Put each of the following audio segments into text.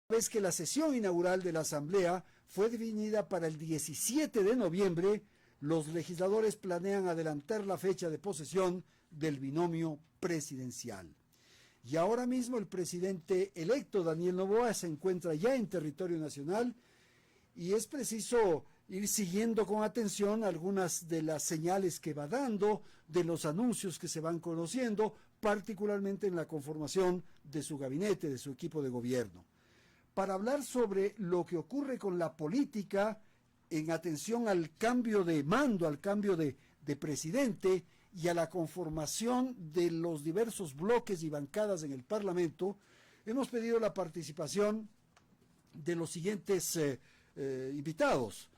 Vez que la sesión inaugural de la Asamblea fue definida para el 17 de noviembre, los legisladores planean adelantar la fecha de posesión del binomio presidencial. Y ahora mismo el presidente electo Daniel Noboa se encuentra ya en territorio nacional y es preciso ir siguiendo con atención algunas de las señales que va dando, de los anuncios que se van conociendo, particularmente en la conformación de su gabinete, de su equipo de gobierno. Para hablar sobre lo que ocurre con la política en atención al cambio de mando, al cambio de presidente y a la conformación de los diversos bloques y bancadas en el Parlamento, hemos pedido la participación de los siguientes invitados.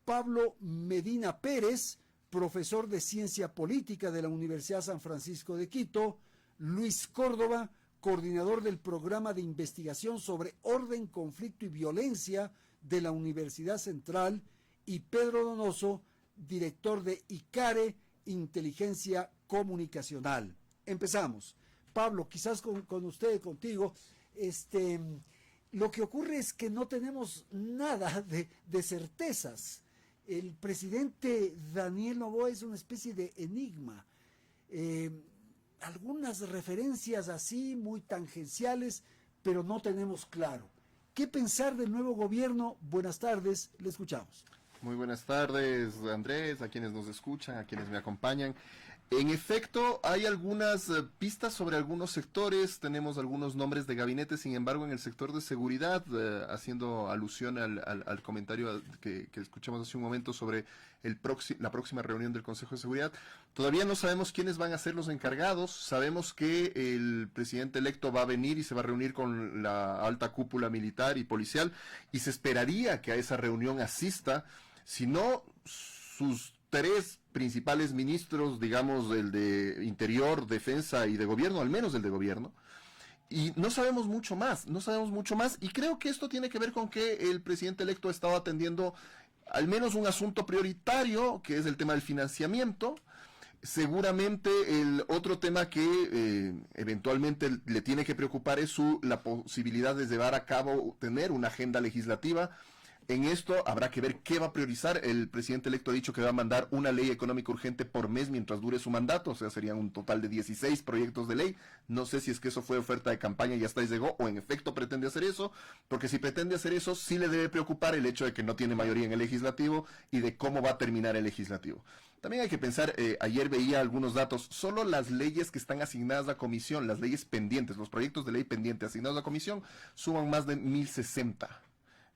Pablo Medina Pérez, profesor de Ciencia Política de la Universidad San Francisco de Quito; Luis Córdoba, coordinador del programa de investigación sobre orden, conflicto y violencia de la Universidad Central; y Pedro Donoso, director de ICARE, Inteligencia Comunicacional. Empezamos. Pablo, quizás con usted, contigo, lo que ocurre es que no tenemos nada de certezas. El presidente Daniel Noboa es una especie de enigma. Algunas referencias así muy tangenciales, pero no tenemos claro. ¿Qué pensar del nuevo gobierno? Buenas tardes, le escuchamos. Muy buenas tardes, Andrés, a quienes nos escuchan, a quienes me acompañan. En efecto, hay algunas pistas sobre algunos sectores, tenemos algunos nombres de gabinete, sin embargo, en el sector de seguridad, haciendo alusión al comentario que escuchamos hace un momento sobre la próxima reunión del Consejo de Seguridad, todavía no sabemos quiénes van a ser los encargados. Sabemos que el presidente electo va a venir y se va a reunir con la alta cúpula militar y policial, y se esperaría que a esa reunión asista, si no sus tres principales ministros, digamos, el de Interior, Defensa y de Gobierno, al menos el de Gobierno, y no sabemos mucho más, y creo que esto tiene que ver con que el presidente electo ha estado atendiendo al menos un asunto prioritario, que es el tema del financiamiento. Seguramente el otro tema que eventualmente le tiene que preocupar es la posibilidad de llevar a cabo, tener una agenda legislativa. En esto habrá que ver qué va a priorizar. El presidente electo ha dicho que va a mandar una ley económica urgente por mes mientras dure su mandato, o sea, serían un total de 16 proyectos de ley. No sé si es que eso fue oferta de campaña y hasta ahí llegó, o en efecto pretende hacer eso, porque si pretende hacer eso, sí le debe preocupar el hecho de que no tiene mayoría en el legislativo y de cómo va a terminar el legislativo. También hay que pensar, ayer veía algunos datos, solo las leyes que están asignadas a comisión, las leyes pendientes, los proyectos de ley pendientes asignados a comisión, suman más de 1060.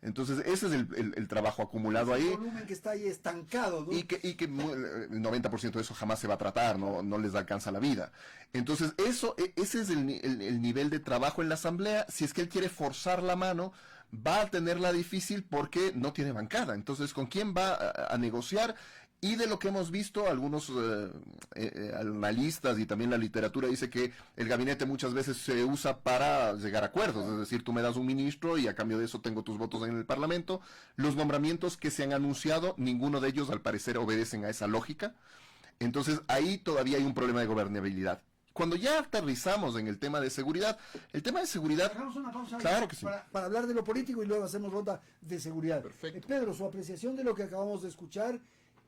Entonces, ese es el trabajo acumulado ahí. El volumen que está ahí estancado, ¿no? Y que el 90% de eso jamás se va a tratar, no les alcanza la vida. Entonces, ese es el nivel de trabajo en la Asamblea. Si es que él quiere forzar la mano, va a tenerla difícil porque no tiene bancada. Entonces, ¿con quién va a negociar? Y de lo que hemos visto, algunos analistas y también la literatura dice que el gabinete muchas veces se usa para llegar a acuerdos, es decir, tú me das un ministro y a cambio de eso tengo tus votos en el Parlamento. Los nombramientos que se han anunciado, ninguno de ellos al parecer obedecen a esa lógica. Entonces ahí todavía hay un problema de gobernabilidad. Cuando ya aterrizamos en el tema de seguridad, Hagamos una pausa, claro que sí, para hablar de lo político y luego hacemos ronda de seguridad. Perfecto. Pedro, su apreciación de lo que acabamos de escuchar.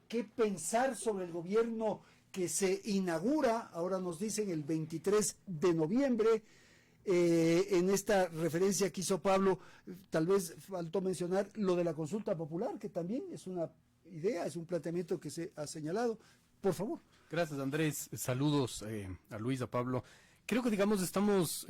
¿Qué pensar sobre el gobierno que se inaugura, ahora nos dicen, el 23 de noviembre? En esta referencia que hizo Pablo, tal vez faltó mencionar lo de la consulta popular, que también es una idea, es un planteamiento que se ha señalado. Por favor. Gracias, Andrés. Saludos a Luis, a Pablo. Creo que, digamos, estamos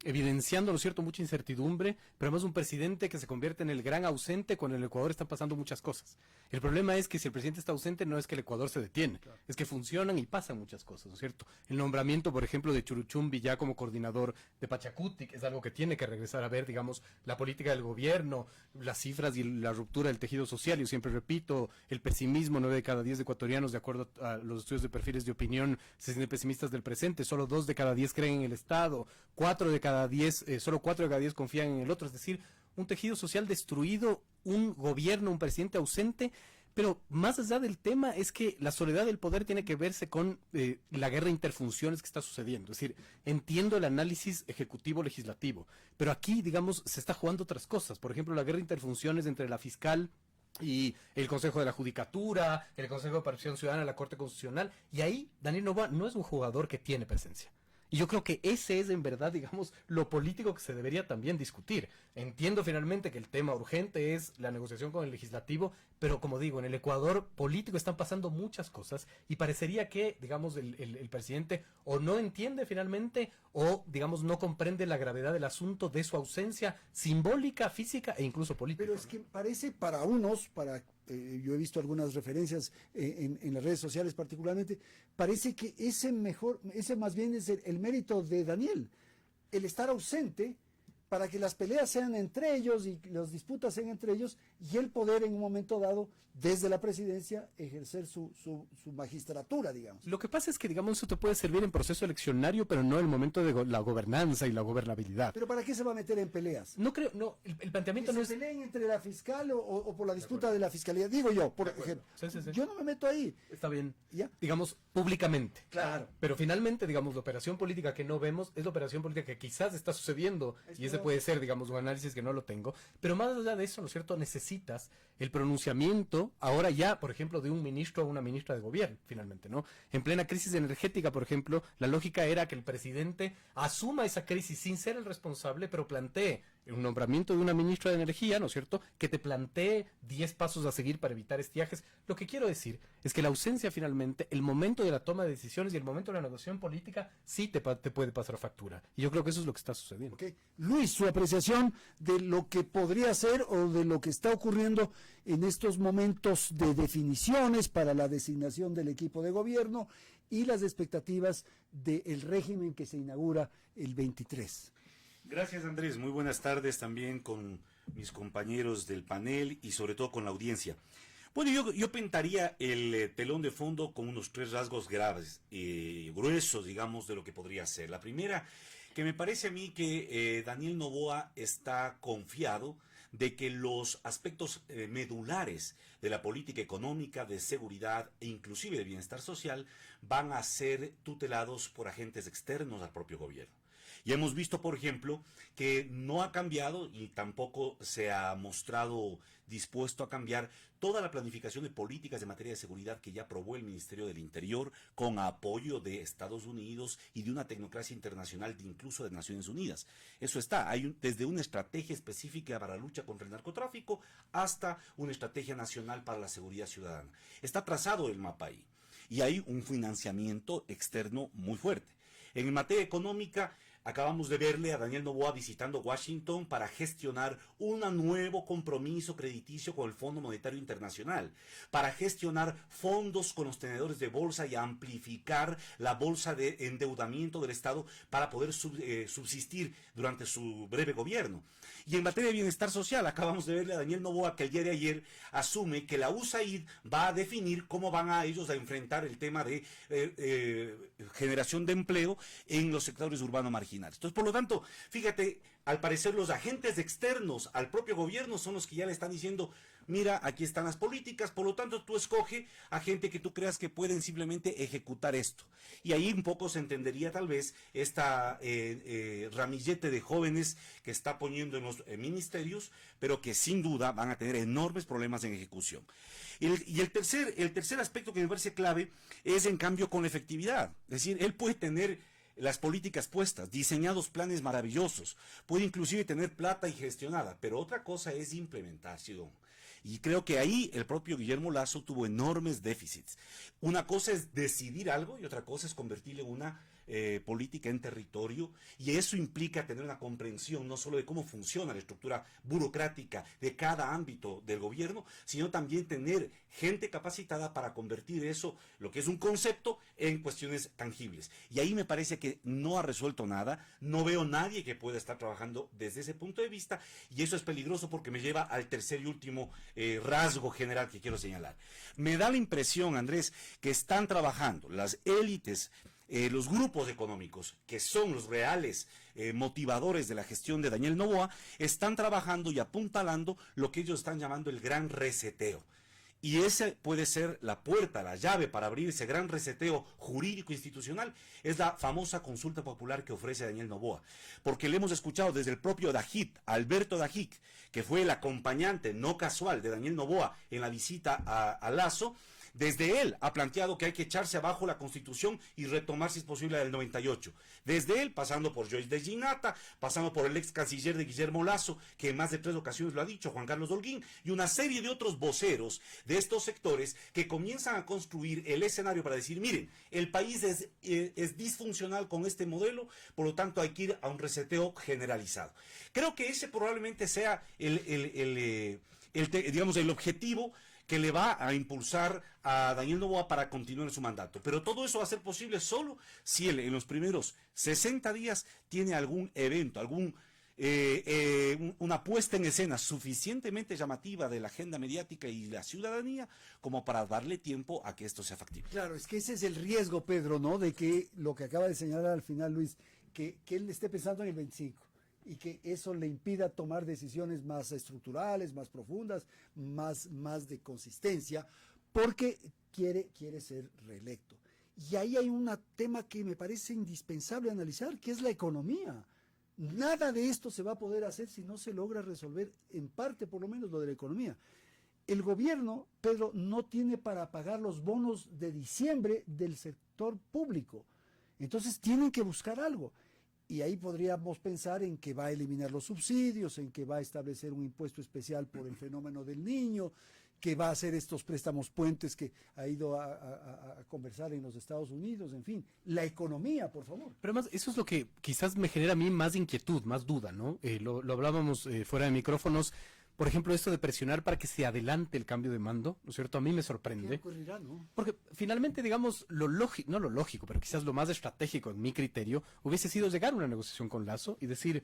evidenciando, ¿no es cierto?, mucha incertidumbre, pero además un presidente que se convierte en el gran ausente. Con el Ecuador están pasando muchas cosas. El problema es que si el presidente está ausente, no es que el Ecuador se detiene, claro, es que funcionan y pasan muchas cosas, ¿no es cierto? El nombramiento, por ejemplo, de Churuchumbi ya como coordinador de Pachacuti, que es algo que tiene que regresar a ver, digamos, la política del gobierno, las cifras y la ruptura del tejido social. Yo siempre repito, el pesimismo, 9 de cada 10 ecuatorianos, de acuerdo a los estudios de perfiles de opinión, se sienten pesimistas del presente. Solo 2 de cada 10 creen en el Estado, 4 de cada 10, solo 4 de cada 10 confían en el otro. Es decir, un tejido social destruido, un gobierno, un presidente ausente, Pero más allá del tema es que la soledad del poder tiene que verse con la guerra de interfunciones que está sucediendo. Es decir, entiendo el análisis ejecutivo-legislativo, pero aquí, digamos, se está jugando otras cosas. Por ejemplo, la guerra de interfunciones entre la fiscal y el Consejo de la Judicatura, el Consejo de Participación Ciudadana, la Corte Constitucional, y ahí Daniel Noboa no es un jugador que tiene presencia. Y yo creo que ese es en verdad, digamos, lo político que se debería también discutir. Entiendo finalmente que el tema urgente es la negociación con el legislativo, pero como digo, en el Ecuador político están pasando muchas cosas y parecería que, digamos, el presidente o no entiende finalmente o, digamos, no comprende la gravedad del asunto de su ausencia simbólica, física e incluso política. Pero es que parece para unos, yo he visto algunas referencias en las redes sociales particularmente, parece que ese más bien es el mérito de Daniel, el estar ausente para que las peleas sean entre ellos y las disputas sean entre ellos y el poder en un momento dado, desde la presidencia, ejercer su magistratura, digamos. Lo que pasa es que, digamos, eso te puede servir en proceso eleccionario, pero no en el momento de la gobernanza y la gobernabilidad. ¿Pero para qué se va a meter en peleas? No creo, no, el planteamiento ¿Que no se es... peleen entre la fiscal o por la disputa de la fiscalía? Digo yo, por ejemplo. Sí. Yo no me meto ahí. Está bien, ¿Ya? digamos, públicamente. Claro. Pero finalmente, digamos, la operación política que no vemos es la operación política que quizás está sucediendo, y ese puede ser, digamos, un análisis que no lo tengo. Pero más allá de eso, ¿no es cierto?, necesitas el pronunciamiento, ahora ya, por ejemplo, de un ministro o una ministra de gobierno, finalmente, ¿no? En plena crisis energética, por ejemplo, la lógica era que el presidente asuma esa crisis sin ser el responsable, pero plantee un nombramiento de una ministra de Energía, ¿no es cierto?, que te plantee 10 pasos a seguir para evitar estiajes. Lo que quiero decir es que la ausencia, finalmente, el momento de la toma de decisiones y el momento de la negociación política, sí te puede pasar factura. Y yo creo que eso es lo que está sucediendo. Okay. Luis, su apreciación de lo que podría ser o de lo que está ocurriendo en estos momentos de definiciones para la designación del equipo de gobierno y las expectativas del régimen que se inaugura el 23. Gracias, Andrés. Muy buenas tardes también con mis compañeros del panel y sobre todo con la audiencia. Bueno, yo pintaría el telón de fondo con unos 3 rasgos graves, gruesos, digamos, de lo que podría ser. La primera, que me parece a mí que Daniel Noboa está confiado de que los aspectos medulares de la política económica, de seguridad e inclusive de bienestar social van a ser tutelados por agentes externos al propio gobierno. Y hemos visto, por ejemplo, que no ha cambiado y tampoco se ha mostrado dispuesto a cambiar toda la planificación de políticas de materia de seguridad que ya aprobó el Ministerio del Interior con apoyo de Estados Unidos y de una tecnocracia internacional, incluso de Naciones Unidas. Eso está, desde una estrategia específica para la lucha contra el narcotráfico hasta una estrategia nacional para la seguridad ciudadana. Está trazado el mapa ahí y hay un financiamiento externo muy fuerte. En materia económica, acabamos de verle a Daniel Noboa visitando Washington para gestionar un nuevo compromiso crediticio con el Fondo Monetario Internacional, para gestionar fondos con los tenedores de bolsa y amplificar la bolsa de endeudamiento del Estado para poder subsistir durante su breve gobierno. Y en materia de bienestar social, acabamos de verle a Daniel Noboa que el día de ayer asume que la USAID va a definir cómo van a ellos a enfrentar el tema de generación de empleo en los sectores urbanos marginales. Entonces, por lo tanto, fíjate, al parecer los agentes externos al propio gobierno son los que ya le están diciendo, mira, aquí están las políticas, por lo tanto tú escoge a gente que tú creas que pueden simplemente ejecutar esto. Y ahí un poco se entendería tal vez esta ramillete de jóvenes que está poniendo en los ministerios, pero que sin duda van a tener enormes problemas en ejecución. Y el tercer aspecto que me parece clave es en cambio con la efectividad. Es decir, él puede tener las políticas puestas, diseñados planes maravillosos, puede inclusive tener plata y gestionada, pero otra cosa es implementación. Y creo que ahí el propio Guillermo Lasso tuvo enormes déficits. Una cosa es decidir algo y otra cosa es convertirlo en una política en territorio, y eso implica tener una comprensión no solo de cómo funciona la estructura burocrática de cada ámbito del gobierno, sino también tener gente capacitada para convertir eso, lo que es un concepto, en cuestiones tangibles. Y ahí me parece que no ha resuelto nada, no veo nadie que pueda estar trabajando desde ese punto de vista, y eso es peligroso porque me lleva al tercer y último rasgo general que quiero señalar. Me da la impresión, Andrés, que están trabajando las élites, los grupos económicos, que son los reales motivadores de la gestión de Daniel Noboa, están trabajando y apuntalando lo que ellos están llamando el gran reseteo. Y ese puede ser la puerta, la llave para abrir ese gran reseteo jurídico institucional, es la famosa consulta popular que ofrece Daniel Noboa. Porque le hemos escuchado desde el propio Dajit, Alberto Dajic, que fue el acompañante no casual de Daniel Noboa en la visita a Lazo. Desde él ha planteado que hay que echarse abajo la Constitución y retomar, si es posible, la del 98. Desde él, pasando por Joyce de Ginata, pasando por el ex canciller de Guillermo Lasso, que en más de 3 ocasiones lo ha dicho, Juan Carlos Holguín, y una serie de otros voceros de estos sectores que comienzan a construir el escenario para decir, miren, el país es disfuncional con este modelo, por lo tanto hay que ir a un reseteo generalizado. Creo que ese probablemente sea digamos, el objetivo que le va a impulsar a Daniel Noboa para continuar su mandato. Pero todo eso va a ser posible solo si él en los primeros 60 días tiene algún evento, una puesta en escena suficientemente llamativa de la agenda mediática y la ciudadanía como para darle tiempo a que esto sea factible. Claro, es que ese es el riesgo, Pedro, ¿no? De que lo que acaba de señalar al final Luis, que él esté pensando en el 25. Y que eso le impida tomar decisiones más estructurales, más profundas, más de consistencia, porque quiere ser reelecto. Y ahí hay un tema que me parece indispensable analizar, que es la economía. Nada de esto se va a poder hacer si no se logra resolver, en parte por lo menos, lo de la economía. El gobierno, Pedro, no tiene para pagar los bonos de diciembre del sector público. Entonces tienen que buscar algo. Y ahí podríamos pensar en que va a eliminar los subsidios, en que va a establecer un impuesto especial por el fenómeno del niño, que va a hacer estos préstamos puentes que ha ido a conversar en los Estados Unidos, en fin, la economía, por favor. Pero además, eso es lo que quizás me genera a mí más inquietud, más duda, ¿no? Lo hablábamos fuera de micrófonos. Por ejemplo, esto de presionar para que se adelante el cambio de mando, ¿no es cierto? A mí me sorprende. ¿Qué ocurrirá, no? Porque finalmente, digamos, no lo lógico, pero quizás lo más estratégico en mi criterio, hubiese sido llegar a una negociación con Lasso y decir,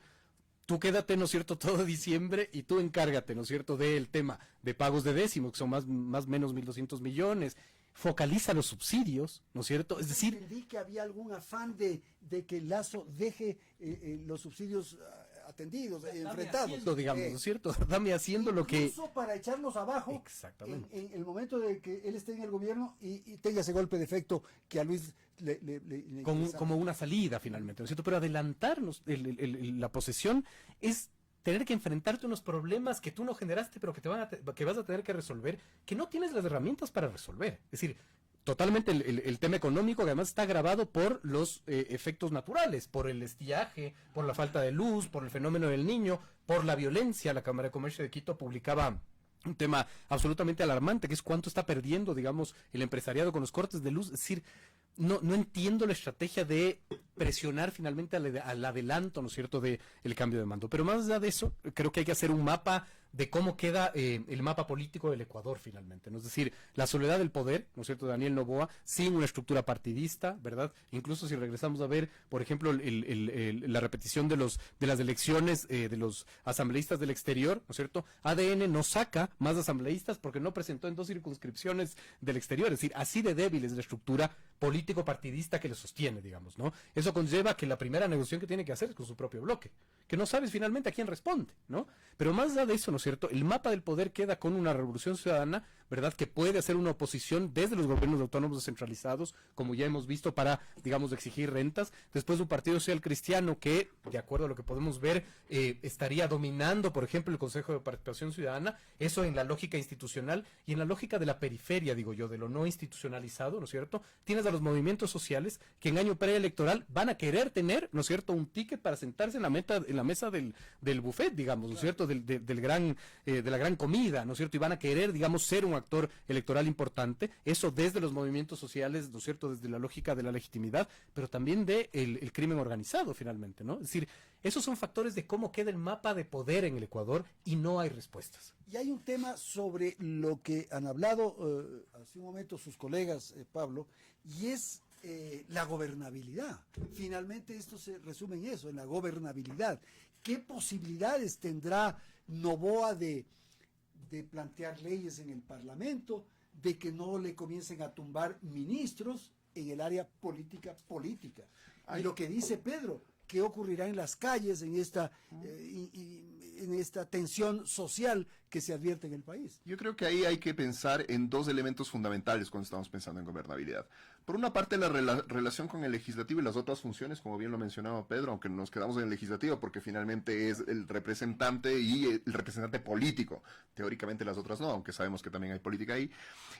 tú quédate, ¿no es cierto?, todo diciembre y tú encárgate, ¿no es cierto?, del tema de pagos de décimos, que son más o menos 1.200 millones, focaliza los subsidios, ¿no es cierto? Es decir... Entendí que había algún afán de que Lasso deje los subsidios atendidos, enfrentados. Haciendo, digamos, ¿no es cierto? Dame haciendo lo que... Incluso para echarlos abajo. Exactamente. En el momento de que él esté en el gobierno y tenga ese golpe de efecto que a Luis le como una salida finalmente, ¿no es cierto? Pero adelantarnos la posesión es tener que enfrentarte a unos problemas que tú no generaste, pero que vas a tener que resolver, que no tienes las herramientas para resolver. Es decir, totalmente el tema económico, que además está agravado por los efectos naturales, por el estiaje, por la falta de luz, por el fenómeno del niño, por la violencia. La Cámara de Comercio de Quito publicaba un tema absolutamente alarmante, que es cuánto está perdiendo, digamos, el empresariado con los cortes de luz. Es decir, no entiendo la estrategia de presionar finalmente al adelanto, ¿no es cierto?, de el cambio de mando. Pero más allá de eso, creo que hay que hacer un mapa de cómo queda el mapa político del Ecuador finalmente, ¿no? Es decir, la soledad del poder, ¿no es cierto?, Daniel Noboa, sin una estructura partidista, ¿verdad? Incluso si regresamos a ver, por ejemplo, la repetición de las elecciones de los asambleístas del exterior, ¿no es cierto? ADN no saca más asambleístas porque no presentó en 2 circunscripciones del exterior, es decir, así de débil es la estructura político-partidista que le sostiene, digamos, ¿no? Eso conlleva que la primera negociación que tiene que hacer es con su propio bloque, que no sabes finalmente a quién responde, ¿no? Pero más allá de eso, ¿no es cierto?, el mapa del poder queda con una revolución ciudadana, ¿verdad?, que puede hacer una oposición desde los gobiernos autónomos descentralizados, como ya hemos visto, para, digamos, exigir rentas. Después un partido social cristiano que, de acuerdo a lo que podemos ver, estaría dominando, por ejemplo, el Consejo de Participación Ciudadana, eso en la lógica institucional y en la lógica de la periferia, digo yo, de lo no institucionalizado, ¿no es cierto? Tienes a los movimientos sociales que en año preelectoral van a querer tener, ¿no es cierto?, un ticket para sentarse en la mesa del buffet, digamos, ¿no es cierto?, de la gran comida, ¿no es cierto?, y van a querer, digamos, ser un actor electoral importante, eso desde los movimientos sociales, ¿no es cierto?, desde la lógica de la legitimidad, pero también de el crimen organizado, finalmente, ¿no? Es decir, esos son factores de cómo queda el mapa de poder en el Ecuador y no hay respuestas. Y hay un tema sobre lo que han hablado hace un momento sus colegas, Pablo, y es la gobernabilidad. Finalmente esto se resume en eso, en la gobernabilidad. ¿Qué posibilidades tendrá Noboa de plantear leyes en el Parlamento, de que no le comiencen a tumbar ministros en el área política? Y lo que dice Pedro, ¿qué ocurrirá en las calles en esta tensión social que se advierte en el país. Yo creo que ahí hay que pensar en dos elementos fundamentales cuando estamos pensando en gobernabilidad. Por una parte, la relación con el legislativo y las otras funciones, como bien lo mencionaba Pedro, aunque nos quedamos en el legislativo porque finalmente es el representante y el representante político. Teóricamente las otras no, aunque sabemos que también hay política ahí.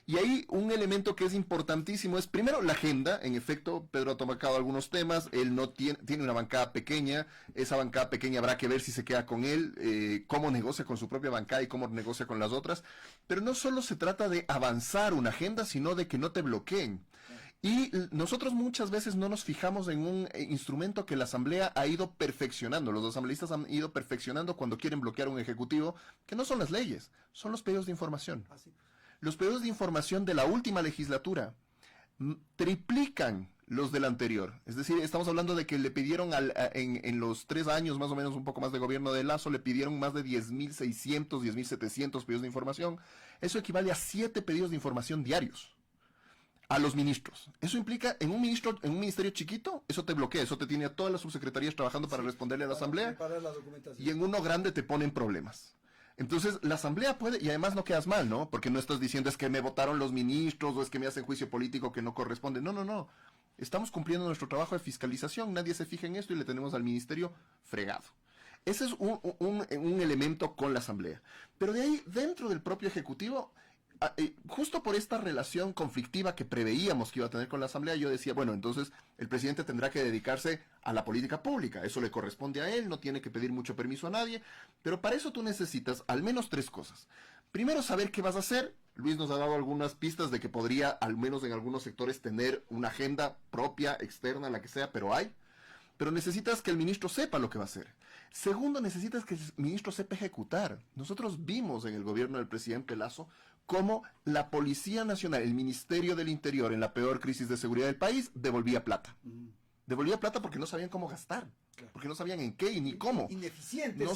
Y ahí un elemento que es importantísimo es, primero, la agenda. En efecto, Pedro ha tocado algunos temas. Él no tiene una bancada pequeña. Esa bancada pequeña habrá que ver si se queda con él, cómo negocia con su propia bancada y cómo negocia con las otras. Pero no solo se trata de avanzar una agenda, sino de que no te bloqueen. Y nosotros muchas veces no nos fijamos en un instrumento que la Asamblea ha ido perfeccionando. Los asambleístas han ido perfeccionando cuando quieren bloquear un ejecutivo, que no son las leyes, son los pedidos de información. Los pedidos de información de la última legislatura triplican los del anterior. Es decir, estamos hablando de que le pidieron en los 3 años, más o menos un poco más de gobierno de Lasso, le pidieron más de 10.600, 10.700 pedidos de información. Eso equivale a 7 pedidos de información diarios a los ministros. Eso implica, en un ministerio chiquito, eso te bloquea, eso te tiene a todas las subsecretarías trabajando para responderle a la Asamblea, y en uno grande te ponen problemas. Entonces, la Asamblea puede, y además no quedas mal, ¿no? Porque no estás diciendo es que me votaron los ministros, o es que me hacen juicio político que no corresponde. No, no, no. Estamos cumpliendo nuestro trabajo de fiscalización, nadie se fija en esto y le tenemos al ministerio fregado. Ese es un elemento con la Asamblea. Pero de ahí, dentro del propio Ejecutivo, justo por esta relación conflictiva que preveíamos que iba a tener con la Asamblea, yo decía, bueno, entonces el presidente tendrá que dedicarse a la política pública, eso le corresponde a él, no tiene que pedir mucho permiso a nadie, pero para eso tú necesitas al menos 3 cosas. Primero, saber qué vas a hacer. Luis nos ha dado algunas pistas de que podría, al menos en algunos sectores, tener una agenda propia, externa, la que sea, pero hay. Pero necesitas que el ministro sepa lo que va a hacer. Segundo, necesitas que el ministro sepa ejecutar. Nosotros vimos en el gobierno del presidente Lasso cómo la Policía Nacional, el Ministerio del Interior, en la peor crisis de seguridad del país, devolvía plata. Devolvía plata porque no sabían cómo gastar, porque no sabían en qué y ni cómo. Ineficientes.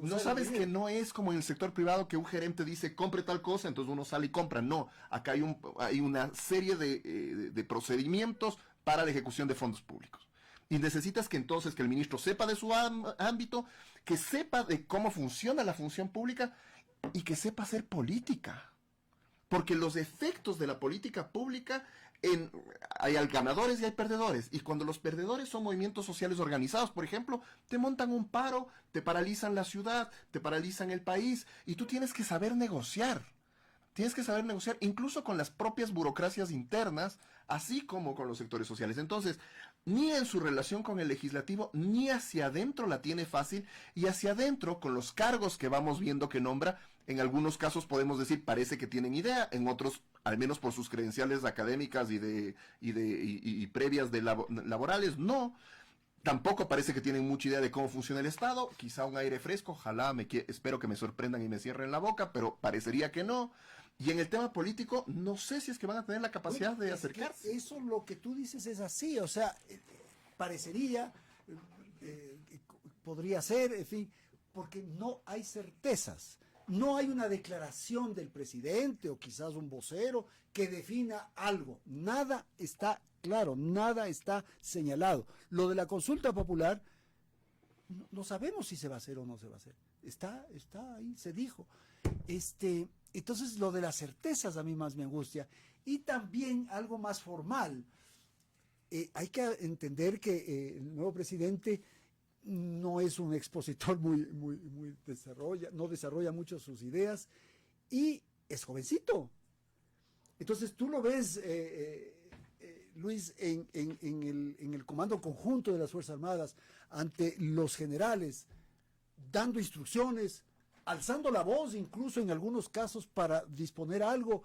No sabes que no es como en el sector privado que un gerente dice compre tal cosa, entonces uno sale y compra. No, acá hay una serie de procedimientos para la ejecución de fondos públicos. Y necesitas que entonces que el ministro sepa de su ámbito, que sepa de cómo funciona la función pública y que sepa hacer política. Porque los efectos de la política pública, hay ganadores y hay perdedores. Y cuando los perdedores son movimientos sociales organizados, por ejemplo, te montan un paro, te paralizan la ciudad, te paralizan el país, y tú tienes que saber negociar. Tienes que saber negociar incluso con las propias burocracias internas, así como con los sectores sociales. Entonces, ni en su relación con el legislativo, ni hacia adentro la tiene fácil, y hacia adentro, con los cargos que vamos viendo que nombra, en algunos casos podemos decir parece que tienen idea, en otros, al menos por sus credenciales académicas y previas de laborales, no. Tampoco parece que tienen mucha idea de cómo funciona el Estado, quizá un aire fresco, ojalá, espero que me sorprendan y me cierren la boca, pero parecería que no. Y en el tema político, no sé si es que van a tener la capacidad de acercarse. Eso lo que tú dices es así, o sea, parecería, podría ser, en fin, porque no hay certezas. No hay una declaración del presidente o quizás un vocero que defina algo. Nada está claro, nada está señalado. Lo de la consulta popular, no sabemos si se va a hacer o no se va a hacer. Está ahí, se dijo. Entonces, lo de las certezas a mí más me angustia. Y también algo más formal. Hay que entender que el nuevo presidente no es un expositor no desarrolla mucho sus ideas y es jovencito. Entonces tú lo ves, Luis, en el comando conjunto de las Fuerzas Armadas, ante los generales, dando instrucciones, alzando la voz incluso en algunos casos para disponer algo,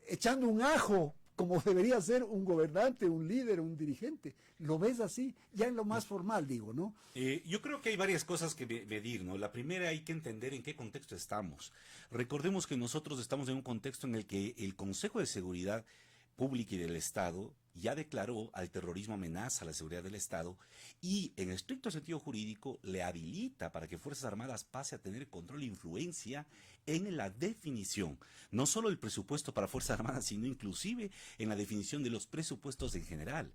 echando un ajo, como debería ser un gobernante, un líder, un dirigente. Lo ves así, ya en lo más formal, digo, ¿no? Yo creo que hay varias cosas que medir, ¿no? La primera, hay que entender en qué contexto estamos. Recordemos que nosotros estamos en un contexto en el que el Consejo de Seguridad Pública y del Estado ya declaró al terrorismo amenaza a la seguridad del Estado y, en estricto sentido jurídico, le habilita para que Fuerzas Armadas pase a tener control e influencia en la definición, no solo el presupuesto para Fuerzas Armadas, sino inclusive en la definición de los presupuestos en general.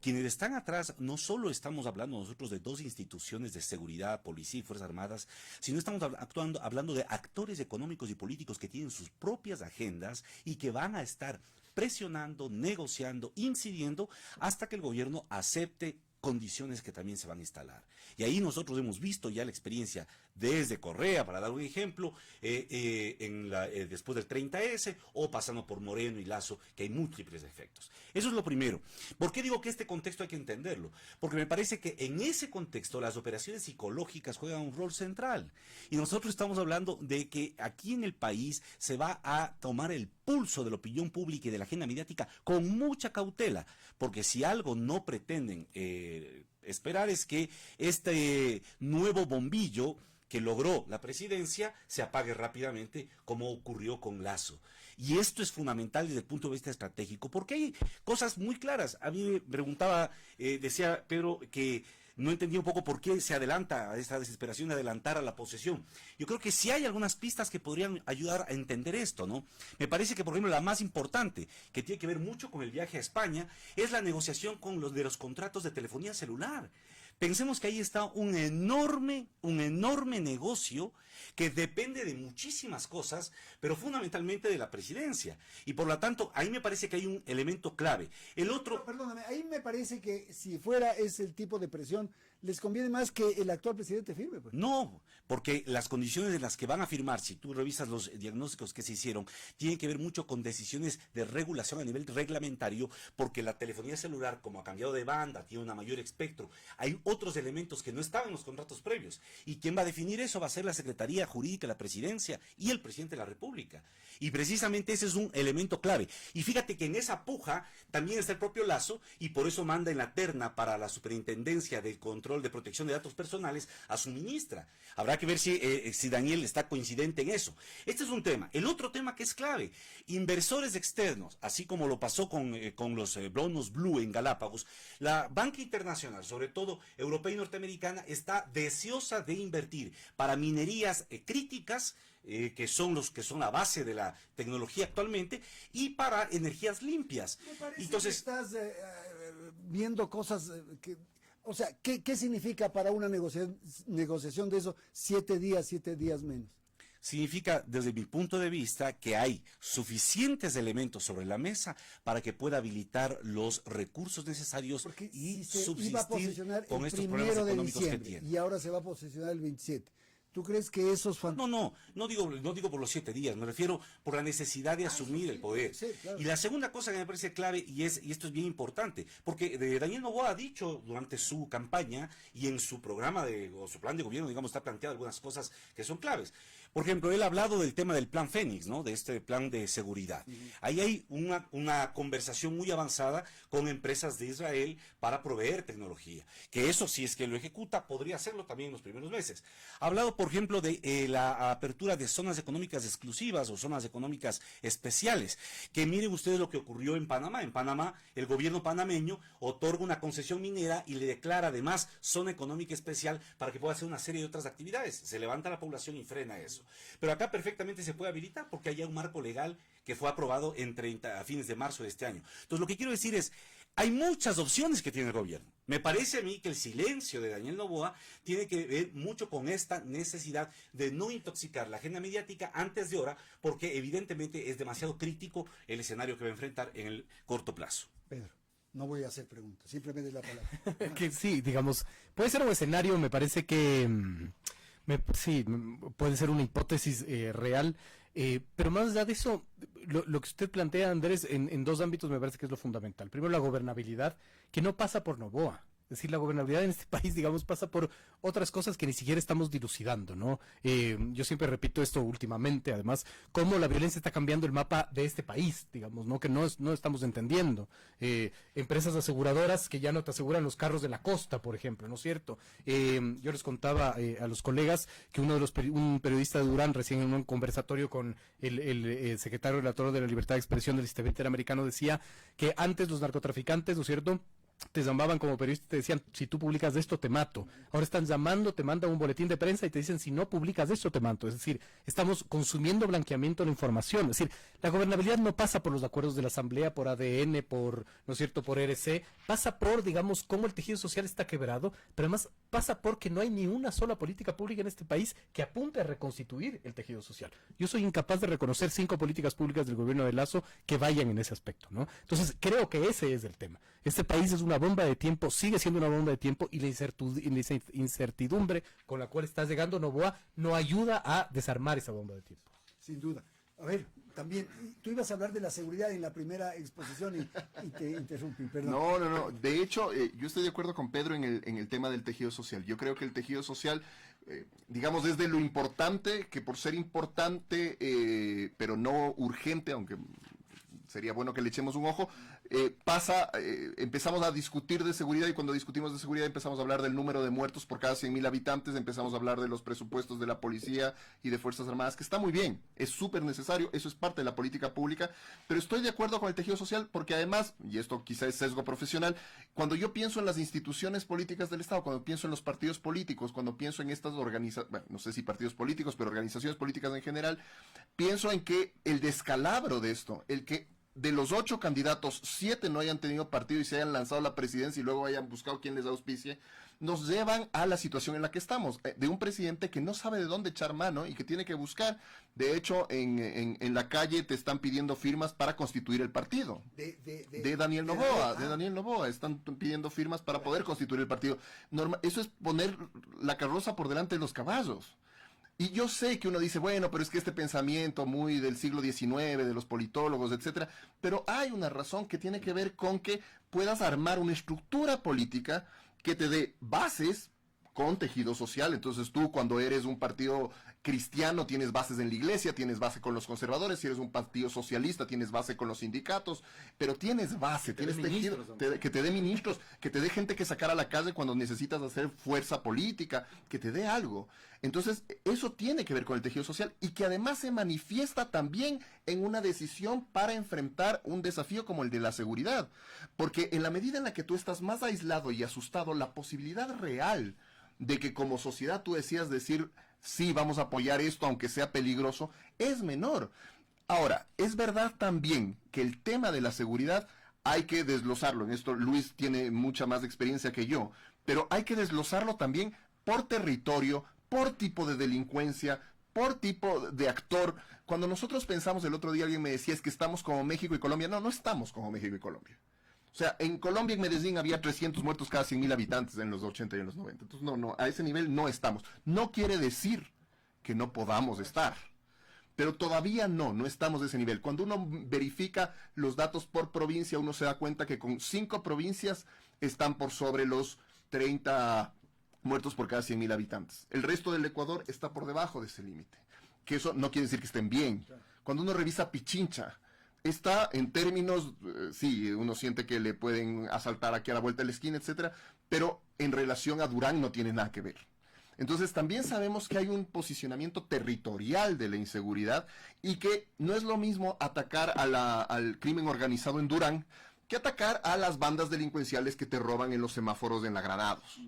Quienes están atrás, no solo estamos hablando nosotros de dos instituciones de seguridad, policía y Fuerzas Armadas, sino estamos hablando de actores económicos y políticos que tienen sus propias agendas y que van a estar presionando, negociando, incidiendo hasta que el gobierno acepte condiciones que también se van a instalar. Y ahí nosotros hemos visto ya la experiencia desde Correa, para dar un ejemplo, después del 30S, o pasando por Moreno y Lazo, que hay múltiples efectos. Eso es lo primero. ¿Por qué digo que este contexto hay que entenderlo? Porque me parece que en ese contexto las operaciones psicológicas juegan un rol central. Y nosotros estamos hablando de que aquí en el país se va a tomar el pulso de la opinión pública y de la agenda mediática con mucha cautela, porque si algo no pretenden esperar es que este nuevo bombillo que logró la presidencia se apague rápidamente, como ocurrió con Lazo. Y esto es fundamental desde el punto de vista estratégico, porque hay cosas muy claras. A mí me preguntaba, decía Pedro, que no entendía un poco por qué se adelanta a esta desesperación de adelantar a la posesión. Yo creo que sí hay algunas pistas que podrían ayudar a entender esto, ¿no? Me parece que, por ejemplo, la más importante, que tiene que ver mucho con el viaje a España, es la negociación con los contratos de telefonía celular. Pensemos que ahí está un enorme negocio que depende de muchísimas cosas, pero fundamentalmente de la presidencia. Y por lo tanto, ahí me parece que hay un elemento clave. El otro... Perdóname, ahí me parece que si fuera ese el tipo de presión, les conviene más que el actual presidente firme. Pues. No, porque las condiciones en las que van a firmar, si tú revisas los diagnósticos que se hicieron, tienen que ver mucho con decisiones de regulación a nivel reglamentario, porque la telefonía celular, como ha cambiado de banda, tiene una mayor espectro, hay otros elementos que no estaban en los contratos previos. ¿Y quién va a definir eso? Va a ser la Secretaría Jurídica de la Presidencia y el Presidente de la República. Y precisamente ese es un elemento clave. Y fíjate que en esa puja también está el propio Lazo, y por eso manda en la terna para la Superintendencia del Control de Protección de Datos Personales a su ministra. Habrá que ver si Daniel está coincidente en eso. Este es un tema. El otro tema que es clave, inversores externos, así como lo pasó con los bonos Blue en Galápagos, la banca internacional, sobre todo europea y norteamericana, está deseosa de invertir para minerías críticas, que son la base de la tecnología actualmente, y para energías limpias. Me parece Entonces, que estás viendo cosas que... O sea, ¿qué significa para una negociación de eso 7 días menos? significa, desde mi punto de vista, que hay suficientes elementos sobre la mesa para que pueda habilitar los recursos necesarios Porque y si se subsistir iba a posesionar con el estos 1 problemas de económicos que diciembre tiene. y ahora se va a posesionar el 27. ¿Tú crees que esos No digo por los 7 días, me refiero por la necesidad de asumir el poder. Sí, claro. Y la segunda cosa que me parece clave, y esto es bien importante, porque Daniel Noboa ha dicho durante su campaña y en su programa o su plan de gobierno, digamos, está planteado algunas cosas que son claves. Por ejemplo, él ha hablado del tema del plan Fénix, ¿no? De este plan de seguridad. Ahí hay una conversación muy avanzada con empresas de Israel para proveer tecnología. Que eso, si es que lo ejecuta, podría hacerlo también en los primeros meses. Ha hablado, por ejemplo, de la apertura de zonas económicas exclusivas o zonas económicas especiales. Que miren ustedes lo que ocurrió en Panamá. En Panamá, el gobierno panameño otorga una concesión minera y le declara además zona económica especial para que pueda hacer una serie de otras actividades. Se levanta la población y frena eso. Pero acá perfectamente se puede habilitar porque hay un marco legal que fue aprobado a fines de marzo de este año. Entonces, lo que quiero decir es, hay muchas opciones que tiene el gobierno. Me parece a mí que el silencio de Daniel Noboa tiene que ver mucho con esta necesidad de no intoxicar la agenda mediática antes de hora, porque evidentemente es demasiado crítico el escenario que va a enfrentar en el corto plazo. Pedro, no voy a hacer preguntas, simplemente la palabra. Que sí, digamos, puede ser un escenario, me parece que sí, puede ser una hipótesis real, pero más allá de eso, lo que usted plantea, Andrés, en dos ámbitos me parece que es lo fundamental. Primero, la gobernabilidad, que no pasa por Noboa. decir, la gobernabilidad en este país, digamos, pasa por otras cosas que ni siquiera estamos dilucidando, ¿no? Yo siempre repito esto últimamente, además, cómo la violencia está cambiando el mapa de este país, digamos, ¿no? Que no estamos entendiendo. Empresas aseguradoras que ya no te aseguran los carros de la costa, por ejemplo, ¿no es cierto? Yo les contaba a los colegas que un periodista de Durán, recién en un conversatorio con el secretario relator de la libertad de expresión del Sistema Interamericano, decía que antes los narcotraficantes, ¿no es cierto?, te llamaban como periodista y te decían, si tú publicas de esto te mato. Ahora están llamando, te mandan un boletín de prensa y te dicen, si no publicas de esto te mato. Es decir, estamos consumiendo blanqueamiento de la información. Es decir, la gobernabilidad no pasa por los acuerdos de la Asamblea, por ADN, por, ¿no es cierto?, por RC. Pasa por, digamos, cómo el tejido social está quebrado, pero además pasa porque no hay ni una sola política pública en este país que apunte a reconstituir el tejido social. Yo soy incapaz de reconocer 5 políticas públicas del gobierno de Lazo que vayan en ese aspecto, ¿no? Entonces, creo que ese es el tema. Este país es una bomba de tiempo, sigue siendo una bomba de tiempo, y la incertidumbre con la cual está llegando Noboa no ayuda a desarmar esa bomba de tiempo. Sin duda. A ver, también, tú ibas a hablar de la seguridad en la primera exposición y te interrumpí, perdón. No. De hecho, yo estoy de acuerdo con Pedro en el tema del tejido social. Yo creo que el tejido social, digamos, desde lo importante, que por ser importante, pero no urgente, aunque sería bueno que le echemos un ojo, empezamos a discutir de seguridad, y cuando discutimos de seguridad empezamos a hablar del número de muertos por cada 100.000 habitantes, empezamos a hablar de los presupuestos de la policía y de Fuerzas Armadas, que está muy bien, es súper necesario, eso es parte de la política pública, pero estoy de acuerdo con el tejido social porque además, y esto quizá es sesgo profesional, cuando yo pienso en las instituciones políticas del Estado, cuando pienso en los partidos políticos, cuando pienso en estas organizaciones, bueno, no sé si partidos políticos, pero organizaciones políticas en general, pienso en que el descalabro de esto, el que de los 8 candidatos, 7 no hayan tenido partido y se hayan lanzado a la presidencia y luego hayan buscado quién les auspicie, nos llevan a la situación en la que estamos, de un presidente que no sabe de dónde echar mano y que tiene que buscar. De hecho, en la calle te están pidiendo firmas para constituir el partido. De Daniel Noboa, están pidiendo firmas para poder constituir el partido. Eso es poner la carroza por delante de los caballos. Y yo sé que uno dice, bueno, pero es que este pensamiento muy del siglo XIX, de los politólogos, etcétera, pero hay una razón que tiene que ver con que puedas armar una estructura política que te dé bases con tejido social. Entonces tú, cuando eres un partido cristiano, tienes bases en la iglesia, tienes base con los conservadores. Si eres un partido socialista, tienes base con los sindicatos, pero tienes base, tienes tejido, que te dé ministros, que te dé gente que sacar a la calle cuando necesitas hacer fuerza política, que te dé algo. Entonces, eso tiene que ver con el tejido social, y que además se manifiesta también en una decisión para enfrentar un desafío como el de la seguridad. Porque en la medida en la que tú estás más aislado y asustado, la posibilidad real de que como sociedad tú decidas decir, sí, vamos a apoyar esto aunque sea peligroso, es menor. Ahora, es verdad también que el tema de la seguridad hay que desglosarlo. En esto Luis tiene mucha más experiencia que yo, pero hay que desglosarlo también por territorio, por tipo de delincuencia, por tipo de actor. Cuando nosotros pensamos, el otro día alguien me decía, es que estamos como México y Colombia. No estamos como México y Colombia. O sea, en Colombia, en Medellín, había 300 muertos cada 100.000 habitantes en los 80 y en los 90. Entonces, no, a ese nivel no estamos. No quiere decir que no podamos estar, pero todavía no estamos de ese nivel. Cuando uno verifica los datos por provincia, uno se da cuenta que con 5 provincias están por sobre los 30 muertos por cada 100.000 habitantes. El resto del Ecuador está por debajo de ese límite. Que eso no quiere decir que estén bien. Cuando uno revisa Pichincha, está en términos, sí, uno siente que le pueden asaltar aquí a la vuelta de la esquina, etcétera, pero en relación a Durán no tiene nada que ver. Entonces también sabemos que hay un posicionamiento territorial de la inseguridad, y que no es lo mismo atacar al crimen organizado en Durán que atacar a las bandas delincuenciales que te roban en los semáforos en la Granados.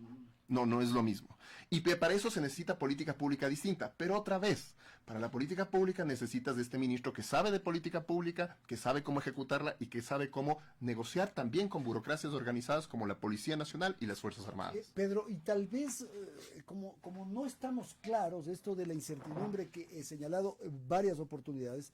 No es lo mismo. Y para eso se necesita política pública distinta. Pero otra vez, para la política pública necesitas de este ministro que sabe de política pública, que sabe cómo ejecutarla y que sabe cómo negociar también con burocracias organizadas como la Policía Nacional y las Fuerzas Armadas. Pedro, y tal vez, como no estamos claros de esto de la incertidumbre que he señalado en varias oportunidades,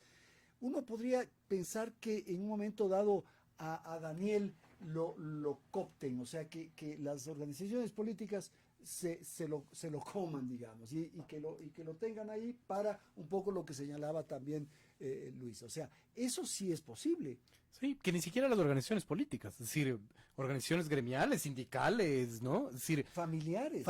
uno podría pensar que en un momento dado a Daniel lo coopten, o sea, que las organizaciones políticas se lo coman, digamos, y que lo tengan ahí para un poco lo que señalaba también Luis. O sea, eso sí es posible. Sí, que ni siquiera las organizaciones políticas, es decir, organizaciones gremiales, sindicales, ¿no? Es decir, Familiares.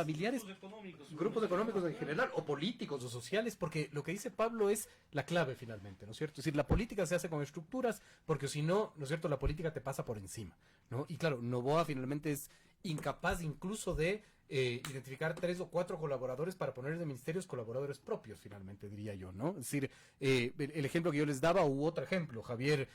grupos económicos en general, o políticos o sociales, porque lo que dice Pablo es la clave finalmente, ¿no es cierto? Es decir, la política se hace con estructuras, porque si no, ¿no es cierto?, la política te pasa por encima, ¿no? Y claro, Noboa finalmente es incapaz incluso de identificar 3 o 4 colaboradores para poner de ministerios colaboradores propios, finalmente, diría yo, ¿no? Es decir, el ejemplo que yo les daba, u otro ejemplo, Javier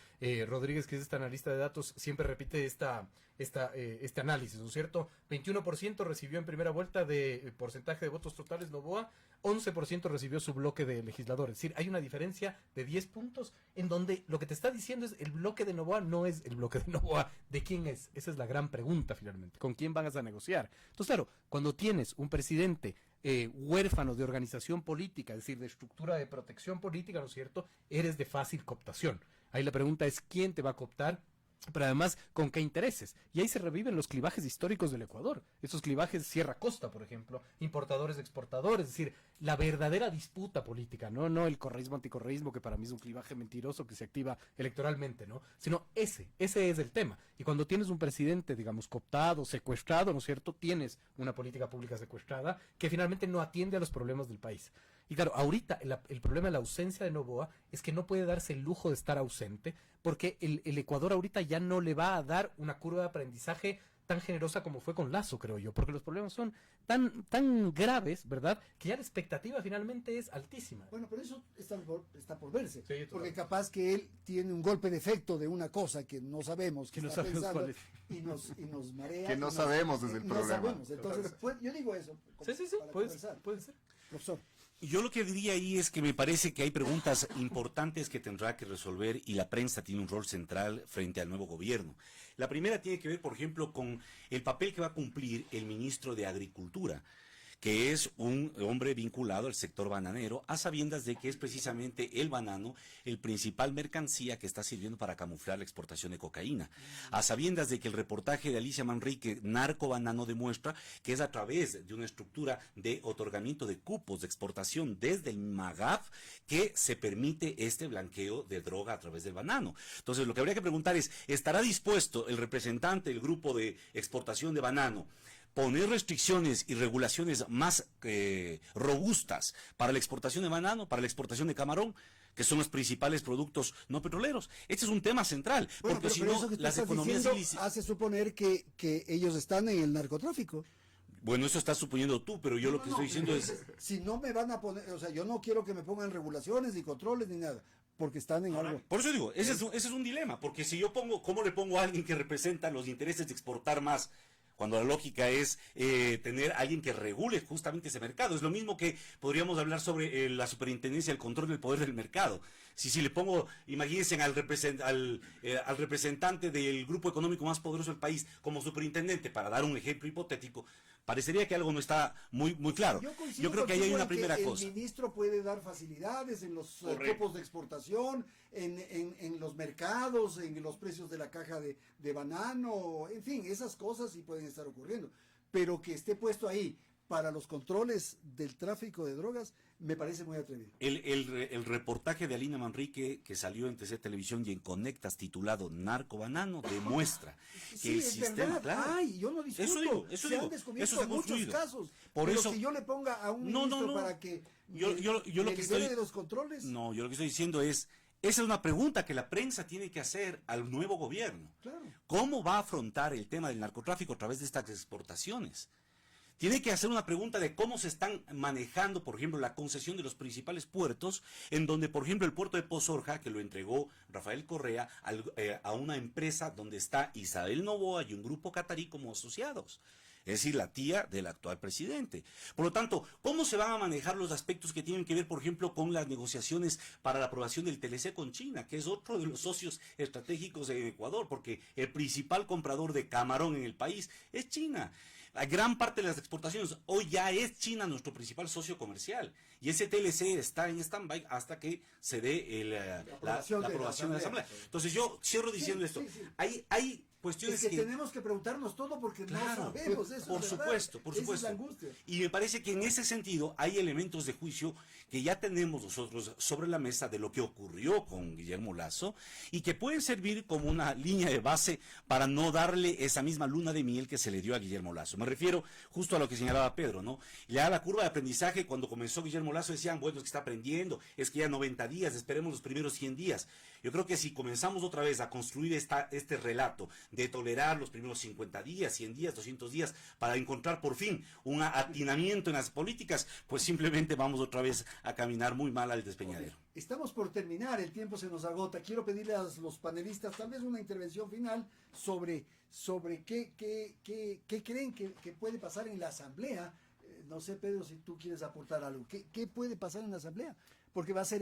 Rodríguez, que es este analista de datos, siempre repite este análisis, ¿no es cierto? 21% recibió en primera vuelta de porcentaje de votos totales Noboa, 11% recibió su bloque de legisladores. Es decir, hay una diferencia de 10 puntos en donde lo que te está diciendo es el bloque de Noboa no es el bloque de Noboa. ¿De quién es? Esa es la gran pregunta finalmente. ¿Con quién vas a negociar? Entonces, claro, cuando tienes un presidente huérfano de organización política, es decir, de estructura de protección política, ¿no es cierto?, eres de fácil cooptación. Ahí la pregunta es quién te va a cooptar, pero además con qué intereses. Y ahí se reviven los clivajes históricos del Ecuador. Esos clivajes Sierra Costa, por ejemplo, importadores, exportadores, es decir, la verdadera disputa política, no el correísmo, anticorreísmo, que para mí es un clivaje mentiroso que se activa electoralmente, ¿no? Sino ese es el tema. Y cuando tienes un presidente, digamos, cooptado, secuestrado, ¿no es cierto?, tienes una política pública secuestrada que finalmente no atiende a los problemas del país. Y claro, ahorita el problema de la ausencia de Noboa es que no puede darse el lujo de estar ausente, porque el Ecuador ahorita ya no le va a dar una curva de aprendizaje tan generosa como fue con Lasso, creo yo, porque los problemas son tan graves, ¿verdad?, que ya la expectativa finalmente es altísima. Bueno, pero eso está por verse, Sí, porque capaz que él tiene un golpe de efecto de una cosa que no sabemos, que no está sabemos pensando, cuál es. y nos marea. Que no y nos- sabemos desde el no problema. sabemos. Entonces, yo digo eso. Sí, para puede conversar. ser. Profesor. Yo lo que diría ahí es que me parece que hay preguntas importantes que tendrá que resolver y la prensa tiene un rol central frente al nuevo gobierno. La primera tiene que ver, por ejemplo, con el papel que va a cumplir el ministro de Agricultura, que es un hombre vinculado al sector bananero, a sabiendas de que es precisamente el banano el principal mercancía que está sirviendo para camuflar la exportación de cocaína. A sabiendas de que el reportaje de Alicia Manrique, Narco Banano, demuestra que es a través de una estructura de otorgamiento de cupos de exportación desde el MAGAF que se permite este blanqueo de droga a través del banano. Entonces, lo que habría que preguntar es, ¿estará dispuesto el representante del grupo de exportación de banano poner restricciones y regulaciones más robustas para la exportación de banano, para la exportación de camarón, que son los principales productos no petroleros? Este es un tema central, Bueno, porque si pero no, eso que tú las estás economías diciendo ilícitas... hace suponer que ellos están en el narcotráfico. Bueno, eso estás suponiendo tú, pero yo lo que estoy diciendo es... Si no me van a poner, o sea, yo no quiero que me pongan regulaciones, ni controles, ni nada, porque están en algo. Por eso digo, ese es un dilema, porque si yo pongo, ¿cómo le pongo a alguien que representa los intereses de exportar más? Cuando la lógica es tener a alguien que regule justamente ese mercado. Es lo mismo que podríamos hablar sobre la superintendencia, el control del poder del mercado. Si le pongo, imagínense al representante del grupo económico más poderoso del país como superintendente, para dar un ejemplo hipotético, parecería que algo no está muy claro. Yo creo que ahí hay una primera cosa. El ministro puede dar facilidades en los cupos de exportación, en los mercados, en los precios de la caja de banano, en fin, esas cosas sí pueden estar ocurriendo. Pero que esté puesto ahí para los controles del tráfico de drogas, me parece muy atrevido. El reportaje de Alina Manrique que salió en TC Televisión y en Conectas titulado Narco Banano demuestra que Sí, el es sistema... verdad. Claro, Ay, yo no discuto. eso Se han digo, descubierto eso se ha muchos construido. casos. Por pero eso- que yo le ponga a un No, ministro no. para que Yo lo que libere estoy... de los controles. No, yo lo que estoy diciendo es, esa es una pregunta que la prensa tiene que hacer al nuevo gobierno. Claro. ¿Cómo va a afrontar el tema del narcotráfico a través de estas exportaciones? Tiene que hacer una pregunta de cómo se están manejando, por ejemplo, la concesión de los principales puertos, en donde, por ejemplo, el puerto de Pozorja, que lo entregó Rafael Correa a una empresa donde está Isabel Noboa y un grupo catarí como asociados. Es decir, la tía del actual presidente. Por lo tanto, ¿cómo se van a manejar los aspectos que tienen que ver, por ejemplo, con las negociaciones para la aprobación del TLC con China, que es otro de los socios estratégicos de Ecuador, porque el principal comprador de camarón en el país es China? La gran parte de las exportaciones, hoy ya es China nuestro principal socio comercial. Y ese TLC está en stand-by hasta que se dé la aprobación de la Asamblea. Entonces yo cierro diciendo esto. Sí. Hay cuestiones es que tenemos que preguntarnos todo porque Claro, no sabemos eso. por es supuesto, por Esa es supuesto. la angustia. Y me parece que en ese sentido hay elementos de juicio que ya tenemos nosotros sobre la mesa de lo que ocurrió con Guillermo Lasso y que pueden servir como una línea de base para no darle esa misma luna de miel que se le dio a Guillermo Lasso. Me refiero justo a lo que señalaba Pedro, ¿no? Ya la curva de aprendizaje, cuando comenzó Guillermo Lasso, decían, bueno, es que está aprendiendo, es que ya 90 días, esperemos los primeros 100 días. Yo creo que si comenzamos otra vez a construir este relato de tolerar los primeros 50 días, 100 días, 200 días, para encontrar por fin un atinamiento en las políticas, pues simplemente vamos otra vez a caminar muy mal al despeñadero. Estamos por terminar, el tiempo se nos agota. Quiero pedirle a los panelistas tal vez una intervención final sobre qué creen que puede pasar en la Asamblea. No sé, Pedro, si tú quieres aportar algo. ¿Qué puede pasar en la Asamblea? Porque va a ser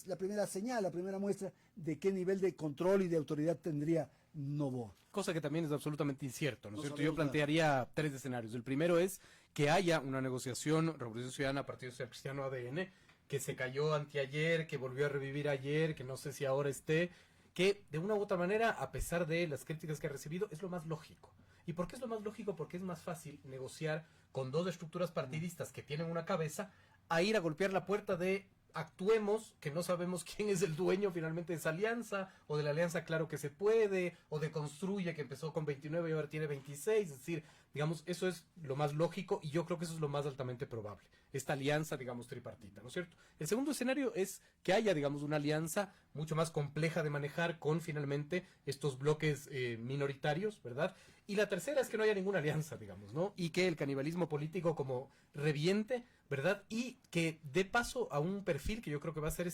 la primera señal, la primera muestra de qué nivel de control y de autoridad tendría Noboa. Cosa que también es absolutamente incierto, ¿no es cierto? sabemos Yo plantearía 3 escenarios. El primero es que haya una negociación, Revolución Ciudadana, Partido Social Cristiano, ADN, que se cayó anteayer, que volvió a revivir ayer, que no sé si ahora esté, que de una u otra manera, a pesar de las críticas que ha recibido, es lo más lógico. ¿Y por qué es lo más lógico? Porque es más fácil negociar con 2 estructuras partidistas que tienen una cabeza a ir a golpear la puerta de actuemos, que no sabemos quién es el dueño finalmente de esa alianza, o de la alianza Claro que se puede, o de Construye, que empezó con 29 y ahora tiene 26, es decir, digamos, eso es lo más lógico y yo creo que eso es lo más altamente probable, esta alianza, digamos, tripartita, ¿no es cierto? El segundo escenario es que haya, digamos, una alianza mucho más compleja de manejar con finalmente estos bloques minoritarios, ¿verdad? Y la tercera es que no haya ninguna alianza, digamos, ¿no? Y que el canibalismo político como reviente, ¿verdad? Y que dé paso a un perfil que yo creo que va a ser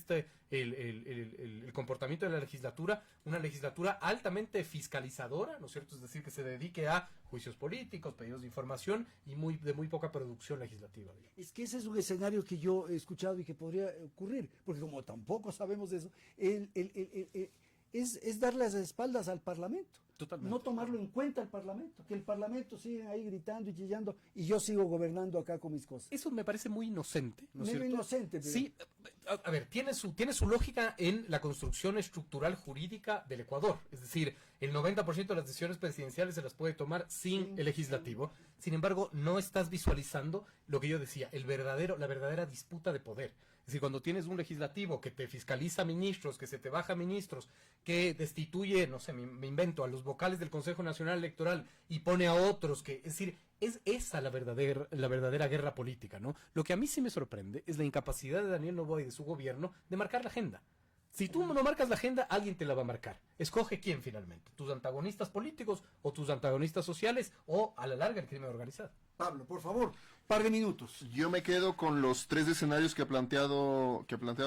el comportamiento de la legislatura, una legislatura altamente fiscalizadora, ¿no es cierto? Es decir, que se dedique a juicios políticos, pedidos de información y de muy poca producción legislativa, digamos. Es que ese es un escenario que yo he escuchado y que podría ocurrir, porque como tampoco sabemos de eso, es dar las espaldas al Parlamento. Totalmente. No tomarlo en cuenta el Parlamento, que el Parlamento siga ahí gritando y chillando y yo sigo gobernando acá con mis cosas. Eso me parece muy inocente, ¿no es Medio cierto? inocente, pero... Sí, a ver, tiene su lógica en la construcción estructural jurídica del Ecuador. Es decir, el 90% de las decisiones presidenciales se las puede tomar sin el legislativo. Sin embargo, no estás visualizando lo que yo decía, la verdadera disputa de poder. Es decir, cuando tienes un legislativo que te fiscaliza ministros, que se te baja ministros, que destituye, no sé, me invento, a los vocales del Consejo Nacional Electoral y pone a otros, es decir, es esa la verdadera guerra política, ¿no? Lo que a mí sí me sorprende es la incapacidad de Daniel Noboa y de su gobierno de marcar la agenda. Si tú no marcas la agenda, alguien te la va a marcar. Escoge quién finalmente, tus antagonistas políticos o tus antagonistas sociales o a la larga el crimen organizado. Pablo, por favor, par de minutos. Yo me quedo con los 3 escenarios que ha planteado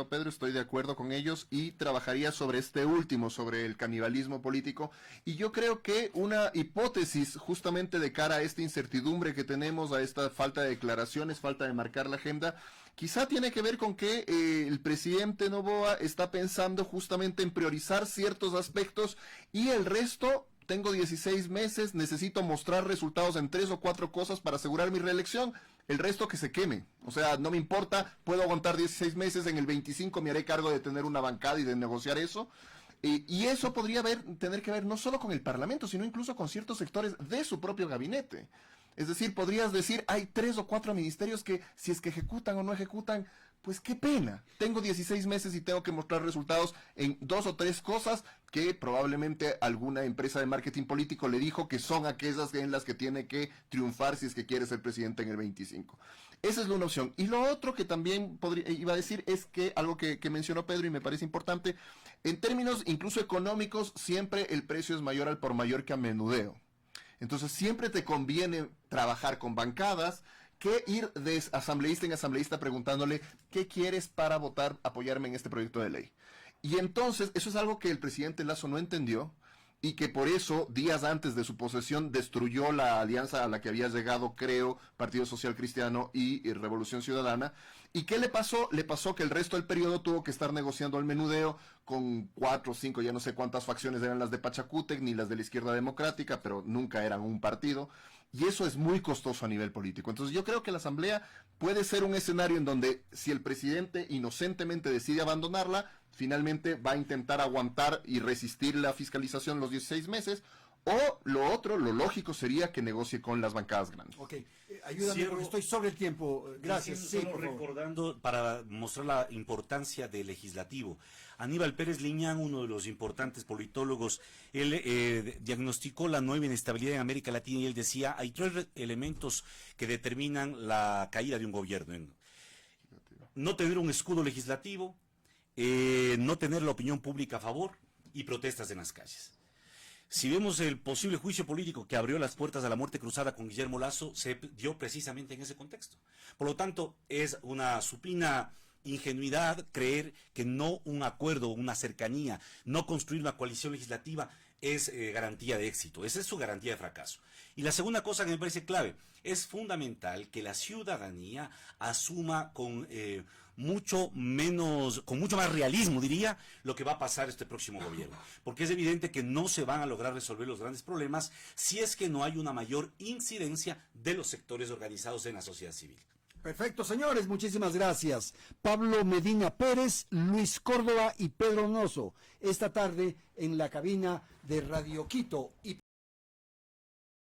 Pedro, estoy de acuerdo con ellos y trabajaría sobre este último, sobre el canibalismo político. Y yo creo que una hipótesis justamente de cara a esta incertidumbre que tenemos, a esta falta de declaraciones, falta de marcar la agenda, quizá tiene que ver con que el presidente Noboa está pensando justamente en priorizar ciertos aspectos y el resto... Tengo 16 meses, necesito mostrar resultados en 3 o 4 cosas para asegurar mi reelección. El resto que se queme. O sea, no me importa, puedo aguantar 16 meses, en el 25 me haré cargo de tener una bancada y de negociar eso. Y eso podría tener que ver no solo con el Parlamento, sino incluso con ciertos sectores de su propio gabinete. Es decir, podrías decir, hay 3 o 4 ministerios que si es que ejecutan o no ejecutan, pues qué pena. Tengo 16 meses y tengo que mostrar resultados en 2 o 3 cosas que probablemente alguna empresa de marketing político le dijo que son aquellas en las que tiene que triunfar si es que quiere ser presidente en el 25. Esa es una opción. Y lo otro que también iba a decir es que algo que mencionó Pedro y me parece importante, en términos incluso económicos, siempre el precio es mayor al por mayor que a menudeo. Entonces siempre te conviene trabajar con bancadas que ir de asambleísta en asambleísta preguntándole ¿qué quieres para votar, apoyarme en este proyecto de ley? Y entonces eso es algo que el presidente Lasso no entendió y que por eso días antes de su posesión destruyó la alianza a la que había llegado, creo, Partido Social Cristiano y Revolución Ciudadana. ¿Y qué le pasó? Le pasó que el resto del periodo tuvo que estar negociando el menudeo con 4 o 5, ya no sé cuántas facciones eran las de Pachacútec ni las de la Izquierda Democrática, pero nunca eran un partido. Y eso es muy costoso a nivel político. Entonces yo creo que la Asamblea puede ser un escenario en donde si el presidente inocentemente decide abandonarla, finalmente va a intentar aguantar y resistir la fiscalización los 16 meses, o lo otro, lo lógico sería que negocie con las bancadas grandes. Ok, ayúdame Cierro. porque estoy sobre el tiempo. Gracias. Sí, Solo por favor. recordando, para mostrar la importancia del legislativo. Aníbal Pérez Liñán, uno de los importantes politólogos, él diagnosticó la nueva inestabilidad en América Latina y él decía, hay 3 elementos que determinan la caída de un gobierno. No tener un escudo legislativo, no tener la opinión pública a favor y protestas en las calles. Si vemos el posible juicio político que abrió las puertas a la muerte cruzada con Guillermo Lasso, se dio precisamente en ese contexto. Por lo tanto, es una supina ingenuidad creer que no un acuerdo, una cercanía, no construir una coalición legislativa es garantía de éxito. Esa es su garantía de fracaso. Y la segunda cosa que me parece clave, es fundamental que la ciudadanía asuma con mucho más realismo, diría, lo que va a pasar este próximo gobierno. Porque es evidente que no se van a lograr resolver los grandes problemas si es que no hay una mayor incidencia de los sectores organizados en la sociedad civil. Perfecto, señores, muchísimas gracias. Pablo Medina Pérez, Luis Córdoba y Pedro Noso, esta tarde en la cabina de Radio Quito.